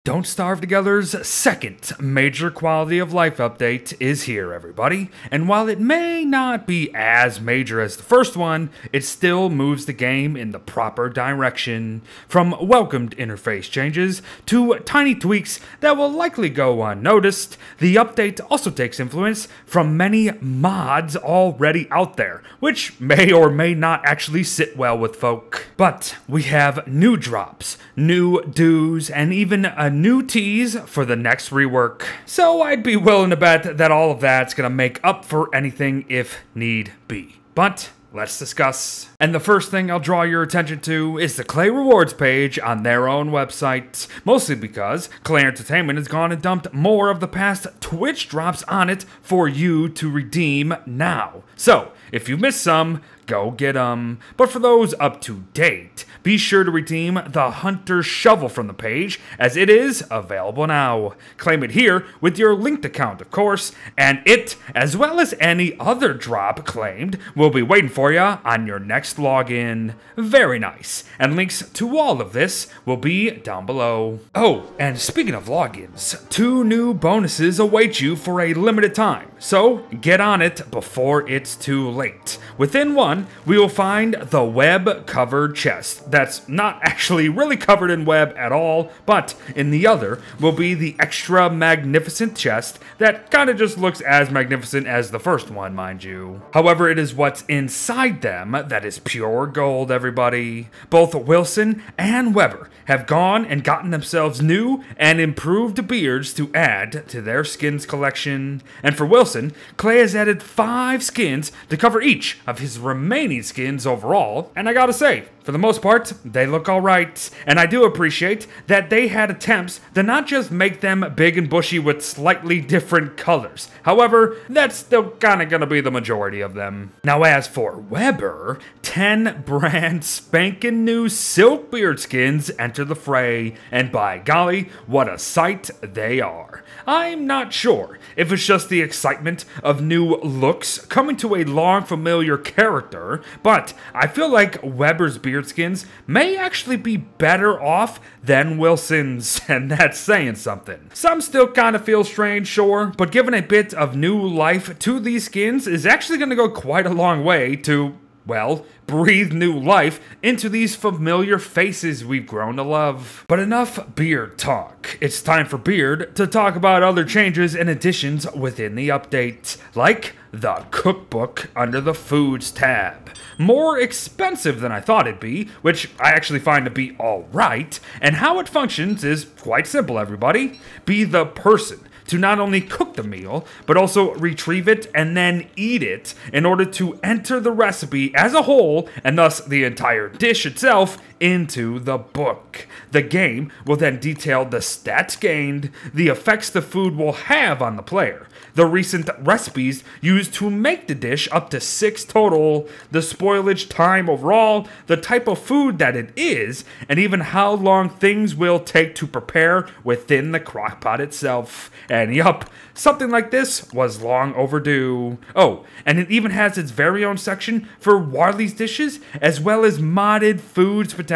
Don't Starve Together's second major quality of life update is here, everybody. And while it may not be as major as the first one, it still moves the game in the proper direction. From welcomed interface changes to tiny tweaks that will likely go unnoticed, the update also takes influence from many mods already out there, which may or may not actually sit well with folk. But we have new drops, new do's, and even a new tease for the next rework. So I'd be willing to bet that all of that's gonna make up for anything if need be. But let's discuss. And the first thing I'll draw your attention to is the Klei rewards page on their own website. Mostly because Klei Entertainment has gone and dumped more of the past Twitch drops on it for you to redeem now. So, if you missed some, go get them. But for those up to date, be sure to redeem the Hunter Shovel from the page, as it is available now. Claim it here with your linked account, of course, and it, as well as any other drop claimed, will be waiting for you on your next login. Very nice. And links to all of this will be down below. Oh, and speaking of logins, 2 new bonuses await you for a limited time, so get on it before it's too late. Within one, we will find the web covered chest. That's not actually really covered in web at all, but in the other will be the extra magnificent chest that kind of just looks as magnificent as the first one, mind you. However, it is what's inside them that is pure gold, everybody. Both Wilson and Weber have gone and gotten themselves new and improved beards to add to their skins collection. And for Wilson, Klei has added 5 skins to cover each of his remaining skins overall, and I gotta say, for the most part, they look alright, and I do appreciate that they had attempts to not just make them big and bushy with slightly different colors. However, that's still kinda gonna be the majority of them. Now as for Weber, 10 brand spankin' new silk beard skins enter the fray, and by golly, what a sight they are. I'm not sure if it's just the excitement of new looks coming to a long familiar character, but I feel like Weber's beard skins may actually be better off than Wilson's, and that's saying something. Some still kind of feel strange, sure, but giving a bit of new life to these skins is actually going to go quite a long way to, well, breathe new life into these familiar faces we've grown to love. But enough beard talk. It's time for Beard to talk about other changes and additions within the update, like the cookbook under the Foods tab. More expensive than I thought it'd be, which I actually find to be alright, and how it functions is quite simple, everybody. Be the person to not only cook the meal, but also retrieve it and then eat it in order to enter the recipe as a whole, and thus the entire dish itself, into the book. The game will then detail the stats gained, the effects the food will have on the player, the recent recipes used to make the dish up to 6 total, the spoilage time overall, the type of food that it is, and even how long things will take to prepare within the crock pot itself. And yup, something like this was long overdue. Oh, and it even has its very own section for Warley's dishes, as well as modded foods potentially.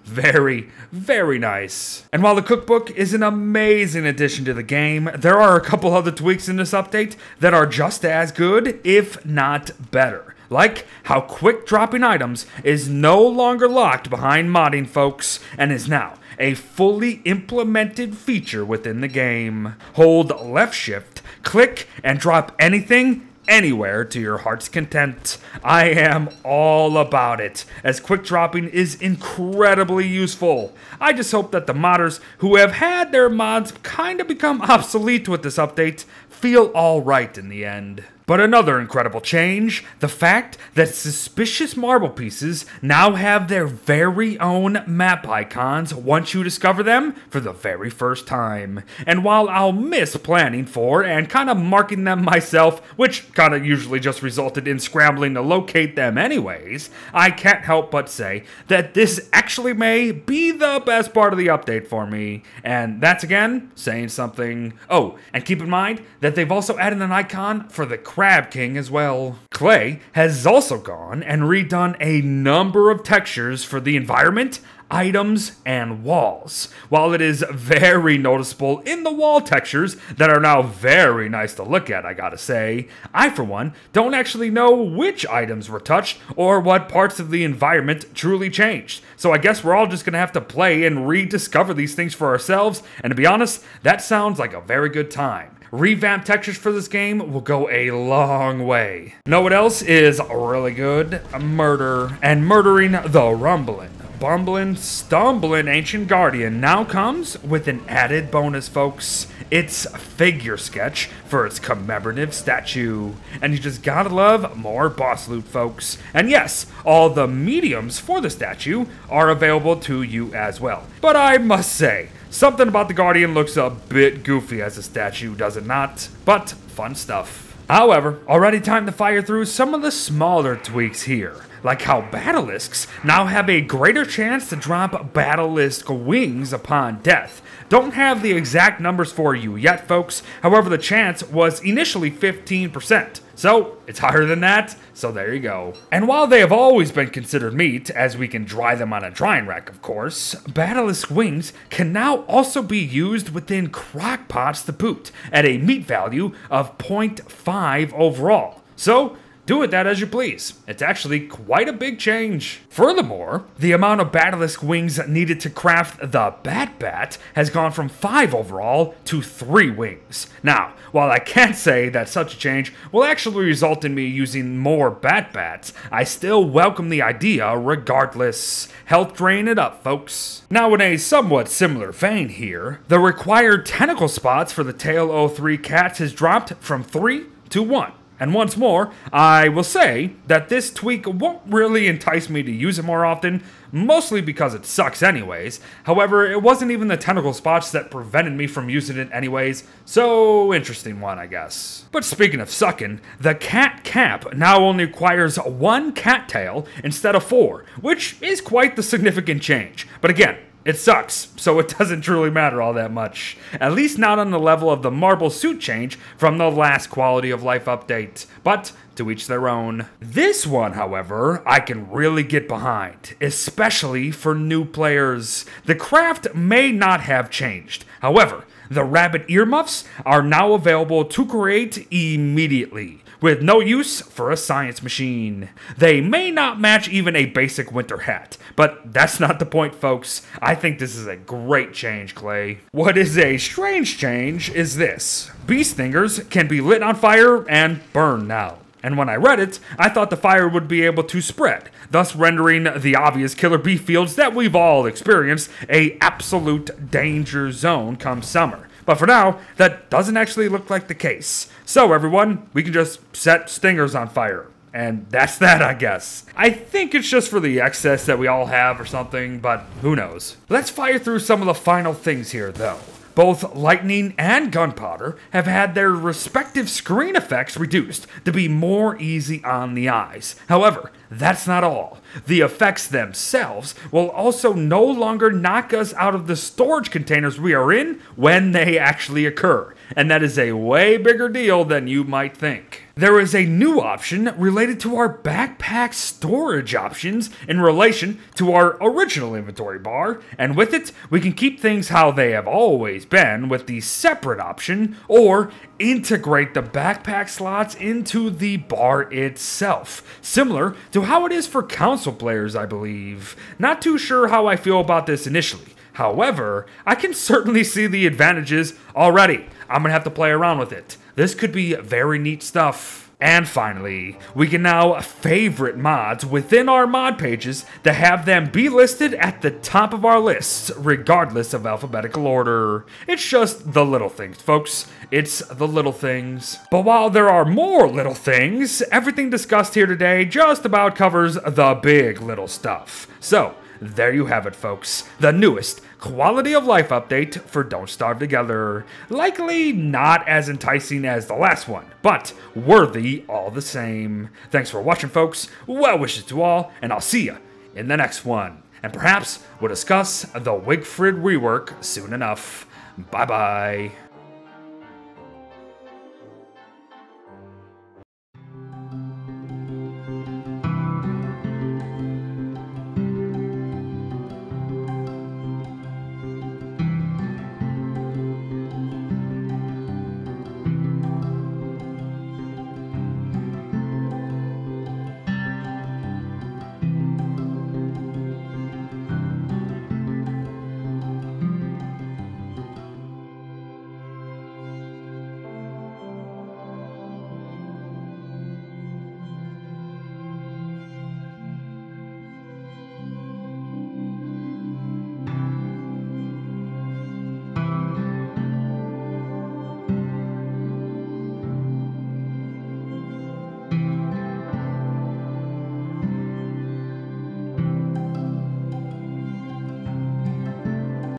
Very, very nice. And while the cookbook is an amazing addition to the game, there are a couple other tweaks in this update that are just as good, if not better. Like how quick dropping items is no longer locked behind modding folks, and is now a fully implemented feature within the game. Hold left shift, click, and drop anything anywhere to your heart's content. I am all about it, as quick dropping is incredibly useful. I just hope that the modders who have had their mods kind of become obsolete with this update feel alright in the end. But another incredible change, the fact that suspicious marble pieces now have their very own map icons once you discover them for the very first time. And while I'll miss planning for and kind of marking them myself, which kind of usually just resulted in scrambling to locate them anyways, I can't help but say that this actually may be the best part of the update for me. And that's again saying something. Oh, and keep in mind that they've also added an icon for the Crab King as well. Klei has also gone and redone a number of textures for the environment, items, and walls. While it is very noticeable in the wall textures that are now very nice to look at, I gotta say, I for one don't actually know which items were touched or what parts of the environment truly changed. So I guess we're all just gonna have to play and rediscover these things for ourselves, and to be honest, that sounds like a very good time. Revamped textures for this game will go a long way. Know what else is really good? Murder, and murdering the rumbling, bumbling, stumbling Ancient Guardian now comes with an added bonus, folks. It's figure sketch for its commemorative statue. And you just gotta love more boss loot, folks. And yes, all the mediums for the statue are available to you as well. But I must say, something about the Guardian looks a bit goofy as a statue, does it not? But fun stuff. However, already time to fire through some of the smaller tweaks here, like how Basilisks now have a greater chance to drop Battleless Wings upon death. Don't have the exact numbers for you yet, folks. However, the chance was initially 15%. So, it's higher than that, so there you go. And while they have always been considered meat, as we can dry them on a drying rack, of course, Battleless Wings can now also be used within Crock Pots to boot, at a meat value of 0.5 overall. So, do with that as you please. It's actually quite a big change. Furthermore, the amount of Battleless Wings needed to craft the Bat has gone from 5 overall to 3 wings. Now, while I can't say that such a change will actually result in me using more Bats, I still welcome the idea regardless. Health drain it up, folks. Now, in a somewhat similar vein here, the required tentacle spots for the Tail 03 cats has dropped from 3 to 1. And once more, I will say that this tweak won't really entice me to use it more often, mostly because it sucks anyways. However, it wasn't even the tentacle spots that prevented me from using it anyways, so interesting one, I guess. But speaking of sucking, the cat cap now only requires 1 cattail instead of 4, which is quite the significant change. But again, it sucks, so it doesn't truly matter all that much. At least not on the level of the marble suit change from the last quality of life update. But to each their own. This one, however, I can really get behind, especially for new players. The craft may not have changed. However, the rabbit earmuffs are now available to create immediately, with no use for a science machine. They may not match even a basic winter hat, but that's not the point, folks. I think this is a great change, Klei. What is a strange change is this. Bee stingers can be lit on fire and burn now. And when I read it, I thought the fire would be able to spread, thus rendering the obvious killer bee fields that we've all experienced a absolute danger zone come summer. But for now, that doesn't actually look like the case. So everyone, we can just set stingers on fire. And that's that, I guess. I think it's just for the excess that we all have or something, but who knows. Let's fire through some of the final things here, though. Both lightning and gunpowder have had their respective screen effects reduced to be more easy on the eyes. However, that's not all. The effects themselves will also no longer knock us out of the storage containers we are in when they actually occur. And that is a way bigger deal than you might think. There is a new option related to our backpack storage options in relation to our original inventory bar, and with it, we can keep things how they have always been with the separate option, or integrate the backpack slots into the bar itself, similar to how it is for console players, I believe. Not too sure how I feel about this initially. However, I can certainly see the advantages already. I'm gonna have to play around with it. This could be very neat stuff. And finally, we can now favorite mods within our mod pages to have them be listed at the top of our lists, regardless of alphabetical order. It's just the little things, folks. It's the little things. But while there are more little things, everything discussed here today just about covers the big little stuff. So, there you have it, folks. The newest quality of life update for Don't Starve Together. Likely not as enticing as the last one, but worthy all the same. Thanks for watching, folks. Well wishes to all, and I'll see ya in the next one. And perhaps we'll discuss the Wigfrid rework soon enough. Bye-bye.